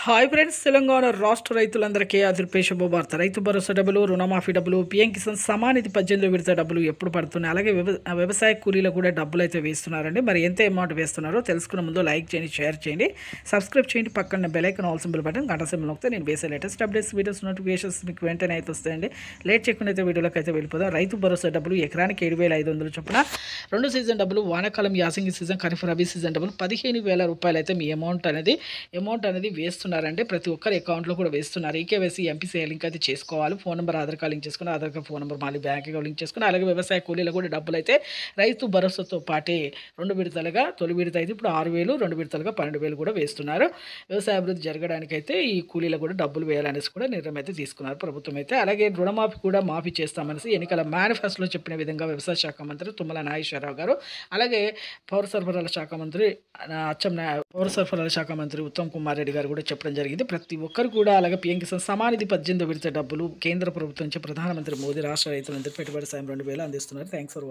Hi friends, Telangana రాష్ట్ర రైతులందరికీ అదిరిపే శుభవార్త. రైతు భరోసా డబ్బులు, రుణమాఫీ డబ్బులు, పీఎం కిసాన్ సమానిధి 18 విడత డబ్బులు ఎప్పుడు పడుతున్నాయి, అలాగే వ్యవసాయ కూలీలకు కూడా డబ్బులు అయితే వేస్తున్నారండి. మరి ఎంత అమౌంట్ వేస్తున్నారో తెలుసుకునే ముందు లైక్ చేయండి, షేర్ చేయండి, సబ్స్క్రైబ్ చేయండి, పక్కన bell icon all symbol button గంట సింబల్ నొక్కితే నేను వేసే లేటెస్ట్ అప్డేట్స్, వీడియోస్, నోటిఫికేషన్స్ మీకు వెంటనే అయితే వస్తాయండి. లేట్ చేయకుండా అయితే వీడియోలోకి అయితే వెళ్ళిపోదాం. రైతు భరోసా డబ్బులు ఎకరానికి 7,500 చొప్పున, 2 సీజన్ డబ్బులు, వానాకాలం యాసంగి సీజన్, ఖరీఫ్ రబీ సీజన్ డబ్బులు 15,000 రూపాయలు అయితే మీ అమౌంట్ అనేది వేస్తున్నారంటే ప్రతి ఒక్కరి అకౌంట్లో కూడా వేస్తున్నారు. ఈకేవైసీ ఎంపీసీ లింక్ అయితే చేసుకోవాలి. Phone number Aadhaar card link చేసుకుని, ఆధార్ కార్డ్ ఫోన్ నెంబర్ మళ్ళీ బ్యాంక్ అకౌంట్ లింక్ చేసుకుని, అలాగే వ్యవసాయ కూలీలు కూడా డబ్బులు అయితే రైతు భరోసాతో పాటే 2 విడతలుగా, తొలి విడత అయితే ఇప్పుడు 6,000, 2 విడతలుగా 12,000 కూడా వేస్తున్నారు. వ్యవసాయ అభివృద్ధి జరగడానికైతే ఈ కూలీలు కూడా డబ్బులు వేయాలనేసి కూడా నిర్ణయం అయితే తీసుకున్నారు ప్రభుత్వం అయితే. అలాగే రుణమాఫీ కూడా మాఫీ చేస్తామనేసి ఎన్నికల మేనిఫెస్టోలో చెప్పిన విధంగా వ్యవసాయ శాఖ మంత్రి తుమ్మల నాగేశ్వరరావు గారు, అలాగే పౌర సరఫరాల శాఖ మంత్రి పౌర సరఫరాల శాఖ మంత్రి ఉత్తమ్ కుమార్ రెడ్డి గారు కూడా చెప్పడం జరిగింది. ప్రతి ఒక్కరు కూడా అలాగే పీఎం కిసాన్ సమానిధి 18 విడత డబ్బులు కేంద్ర ప్రభుత్వం నుంచి ప్రధానమంత్రి మోదీ రాష్ట్ర రైతులందరూ పెట్టుబడి సాయం 2,000 అందిస్తున్నారు. Thanks for